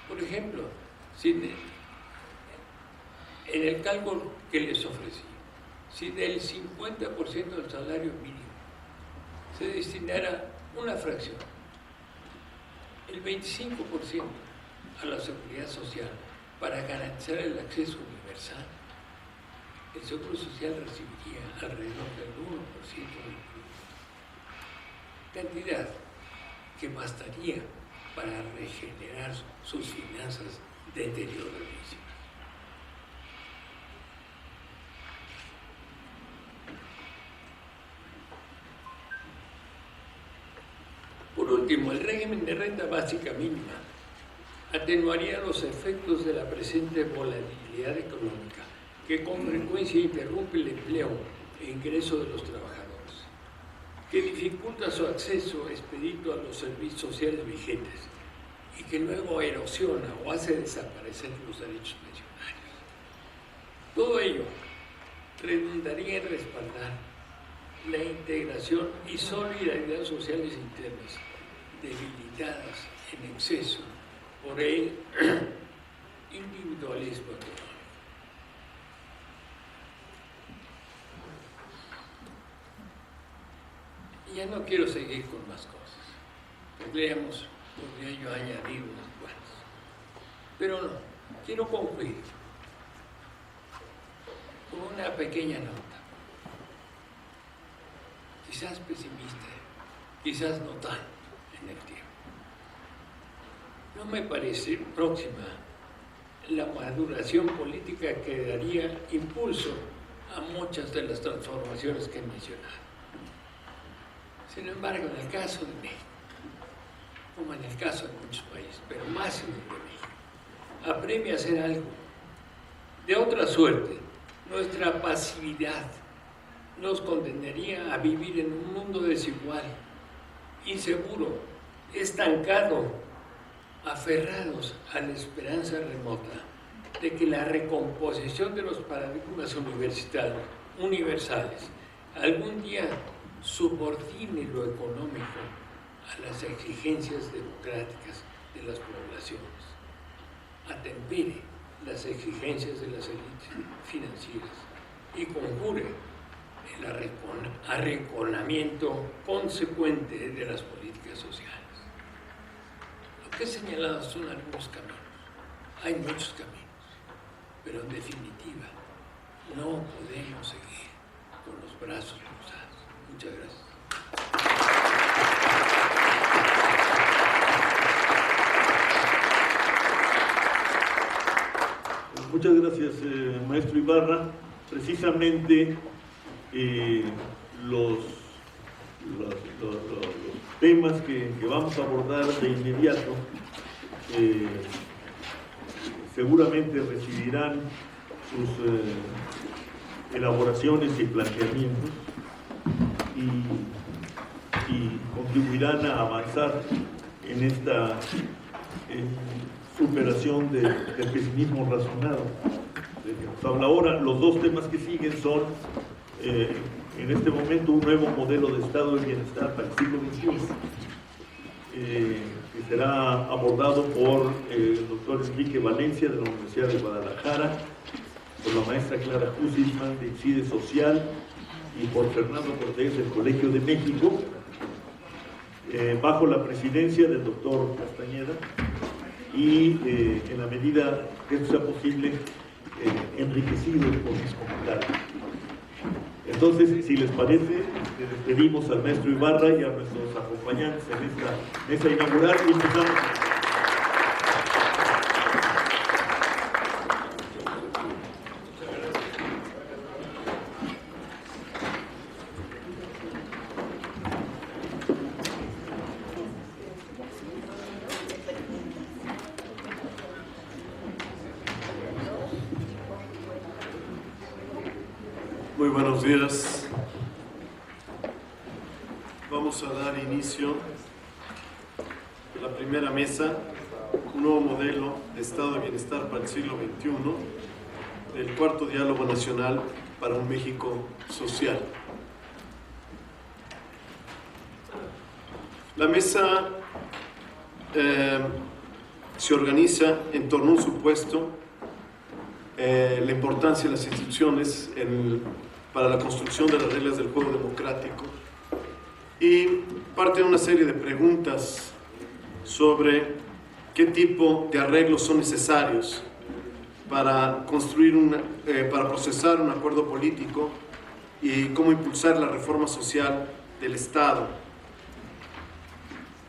Por ejemplo, si en el cálculo que les ofrecí, si del 50% del salario mínimo se destinara una fracción, el 25% a la seguridad social para garantizar el acceso universal, el Seguro Social recibiría alrededor del 1% del producto, cantidad que bastaría para regenerar sus finanzas deterioradísimas. Por último, el régimen de renta básica mínima atenuaría los efectos de la presente volatilidad económica, que con frecuencia interrumpe el empleo e ingreso de los trabajadores, que dificulta su acceso expedito a los servicios sociales vigentes y que luego erosiona o hace desaparecer los derechos pensionarios. Todo ello redundaría en respaldar la integración y solidaridad sociales internas, debilitadas en exceso por el individualismo económico. Y ya no quiero seguir con más cosas. Podría yo añadir unas cuantas. Pero no, quiero concluir con una pequeña nota. Quizás pesimista, quizás no tan en el tiempo. No me parece próxima la maduración política que daría impulso a muchas de las transformaciones que he mencionado. Sin embargo, en el caso de México, como en el caso de muchos países, pero más en el de México, apremia a hacer algo. De otra suerte, nuestra pasividad nos condenaría a vivir en un mundo desigual, inseguro, estancado, aferrados a la esperanza remota de que la recomposición de los paradigmas universales algún día subordine lo económico a las exigencias democráticas de las poblaciones, atempere las exigencias de las élites financieras y conjure el arrinconamiento consecuente de las políticas sociales. Lo que he señalado son algunos caminos, hay muchos caminos, pero en definitiva no podemos seguir con los brazos cruzados. Muchas gracias. Muchas gracias, maestro Ibarra. Precisamente los temas que vamos a abordar de inmediato seguramente recibirán sus elaboraciones y planteamientos y contribuirán a avanzar en esta superación del pesimismo razonado del que nos habla ahora. Los dos temas que siguen son en este momento un nuevo modelo de estado de bienestar para el siglo XXI, que será abordado por el doctor Enrique Valencia de la Universidad de Guadalajara, por la maestra Clara Husisman de ICIDE Social y por Fernando Cortés del Colegio de México, bajo la presidencia del doctor Castañeda y en la medida que esto sea posible, enriquecido por mis comentarios. Entonces, si les parece, le despedimos al maestro Ibarra y a nuestros acompañantes en esta mesa inaugural y empezamos. Muy buenos días. Vamos a dar inicio a la primera mesa, un nuevo modelo de estado de bienestar para el siglo XXI, del cuarto diálogo nacional para un México social. La mesa se organiza en torno a un supuesto, la importancia de las instituciones para la construcción de las reglas del juego democrático, y parte de una serie de preguntas sobre qué tipo de arreglos son necesarios para construir para procesar un acuerdo político y cómo impulsar la reforma social del Estado.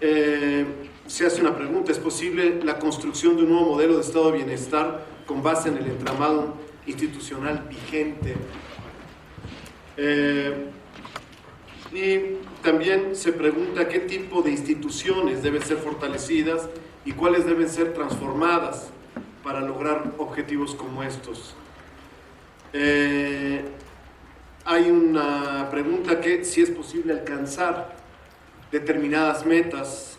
Se hace una pregunta: ¿es posible la construcción de un nuevo modelo de estado de bienestar con base en el entramado institucional vigente? Y también se pregunta qué tipo de instituciones deben ser fortalecidas y cuáles deben ser transformadas para lograr objetivos como estos. Hay una pregunta que si es posible alcanzar determinadas metas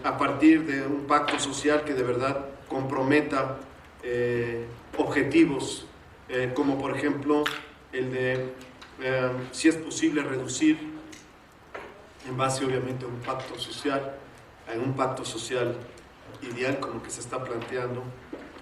a partir de un pacto social que de verdad comprometa objetivos, como por ejemplo el de si es posible reducir, en base obviamente a un pacto social, ideal como que se está planteando,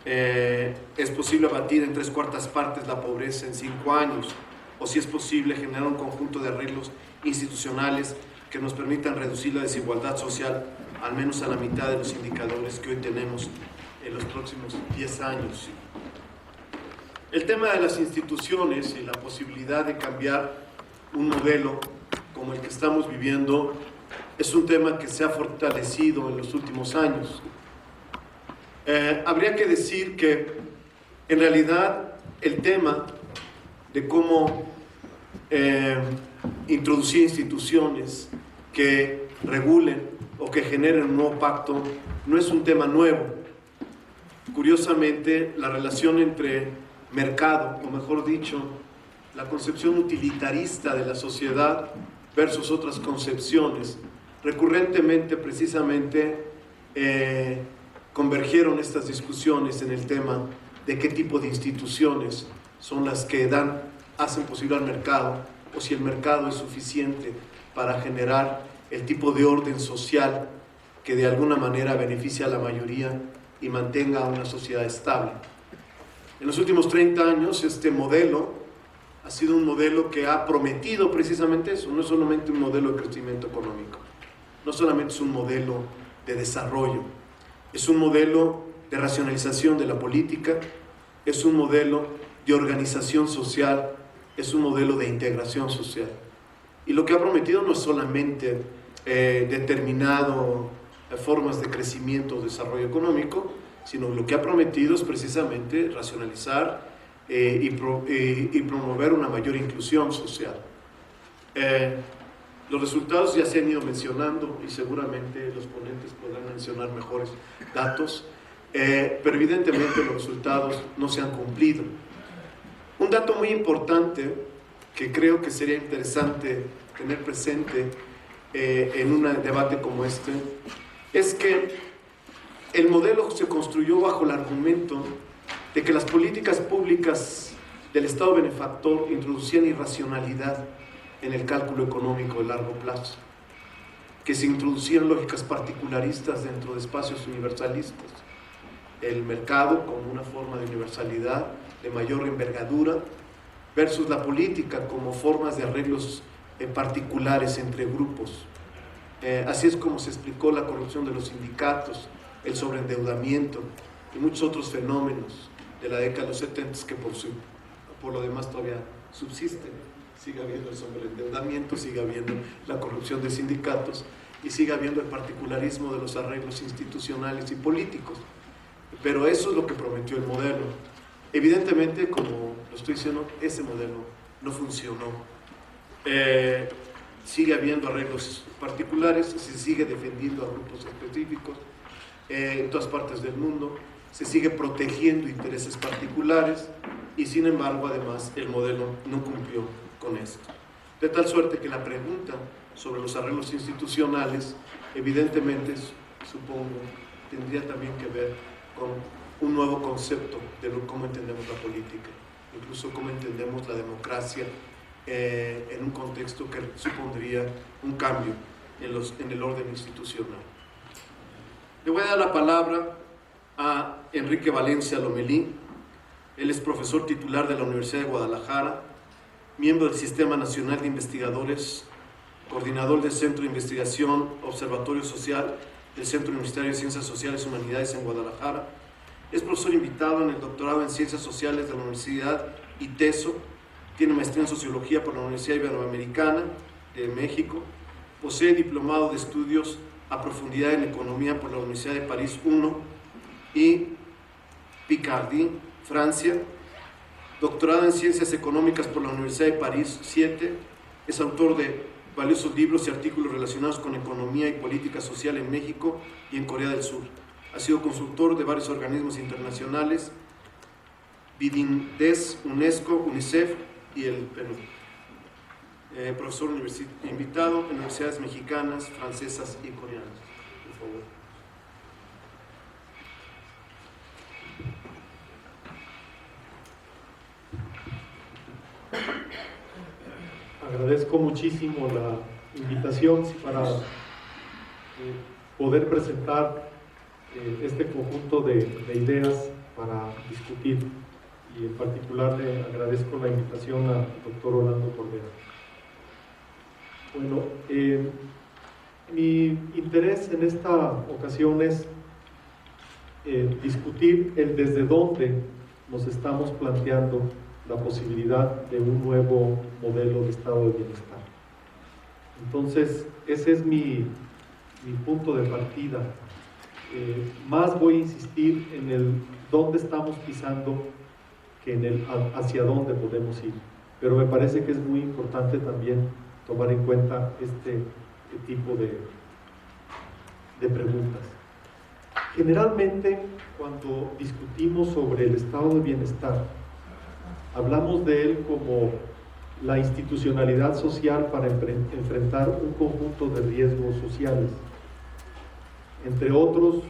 es posible abatir en 3/4 partes la pobreza en 5 años, o si es posible generar un conjunto de arreglos institucionales que nos permitan reducir la desigualdad social al menos a la mitad de los indicadores que hoy tenemos en los próximos 10 años. El tema de las instituciones y la posibilidad de cambiar un modelo como el que estamos viviendo es un tema que se ha fortalecido en los últimos años. Habría que decir que en realidad el tema de cómo introducir instituciones que regulen o que generen un nuevo pacto no es un tema nuevo. Curiosamente, la relación entre mercado, o mejor dicho, la concepción utilitarista de la sociedad versus otras concepciones, recurrentemente, precisamente, convergieron estas discusiones en el tema de qué tipo de instituciones son las que hacen posible al mercado, o si el mercado es suficiente para generar el tipo de orden social que de alguna manera beneficia a la mayoría y mantenga a una sociedad estable. En los últimos 30 años este modelo ha sido un modelo que ha prometido precisamente eso. No es solamente un modelo de crecimiento económico, no solamente es un modelo de desarrollo, es un modelo de racionalización de la política, es un modelo de organización social, es un modelo de integración social. Y lo que ha prometido no es solamente determinado formas de crecimiento o desarrollo económico, sino lo que ha prometido es precisamente racionalizar y promover una mayor inclusión social. Los resultados ya se han ido mencionando y seguramente los ponentes podrán mencionar mejores datos, pero evidentemente los resultados no se han cumplido. Un dato muy importante que creo que sería interesante tener presente en un debate como este es que el modelo se construyó bajo el argumento de que las políticas públicas del Estado benefactor introducían irracionalidad en el cálculo económico de largo plazo, que se introducían lógicas particularistas dentro de espacios universalistas, el mercado como una forma de universalidad de mayor envergadura versus la política como formas de arreglos particulares entre grupos. Así es como se explicó la corrupción de los sindicatos, el sobreendeudamiento y muchos otros fenómenos de la década de los 70 que por lo demás todavía subsisten. Sigue habiendo el sobreendeudamiento, sigue habiendo la corrupción de sindicatos y sigue habiendo el particularismo de los arreglos institucionales y políticos. Pero eso es lo que prometió el modelo. Evidentemente, como lo estoy diciendo, ese modelo no funcionó. Sigue habiendo arreglos particulares, se sigue defendiendo a grupos específicos en todas partes del mundo, se sigue protegiendo intereses particulares y sin embargo, además, el modelo no cumplió con esto. De tal suerte que la pregunta sobre los arreglos institucionales, evidentemente, supongo, tendría también que ver con un nuevo concepto de cómo entendemos la política, incluso cómo entendemos la democracia en un contexto que supondría un cambio en el orden institucional. Le voy a dar la palabra a Enrique Valencia Lomelí. Él es profesor titular de la Universidad de Guadalajara, miembro del Sistema Nacional de Investigadores, coordinador del Centro de Investigación Observatorio Social del Centro Universitario de Ciencias Sociales y Humanidades en Guadalajara. Es profesor invitado en el doctorado en Ciencias Sociales de la Universidad ITESO. Tiene maestría en Sociología por la Universidad Iberoamericana de México. Posee diplomado de estudios a profundidad en Economía por la Universidad de París I y Picardie, Francia. Doctorado en Ciencias Económicas por la Universidad de París VII. Es autor de valiosos libros y artículos relacionados con economía y política social en México y en Corea del Sur. Ha sido consultor de varios organismos internacionales, BIDINDES, UNESCO, UNICEF y el Perú. Profesor invitado en universidades mexicanas, francesas y coreanas. Por favor. Agradezco muchísimo la invitación para poder presentar este conjunto de ideas para discutir, y en particular le agradezco la invitación al doctor Orlando Cordero. Bueno, mi interés en esta ocasión es discutir el desde dónde nos estamos planteando la posibilidad de un nuevo modelo de estado de bienestar. Entonces, ese es mi punto de partida. Más voy a insistir en el dónde estamos pisando que en el hacia dónde podemos ir. Pero me parece que es muy importante también tomar en cuenta este tipo de preguntas. Generalmente, cuando discutimos sobre el estado de bienestar, hablamos de él como la institucionalidad social para enfrentar un conjunto de riesgos sociales. Entre otros,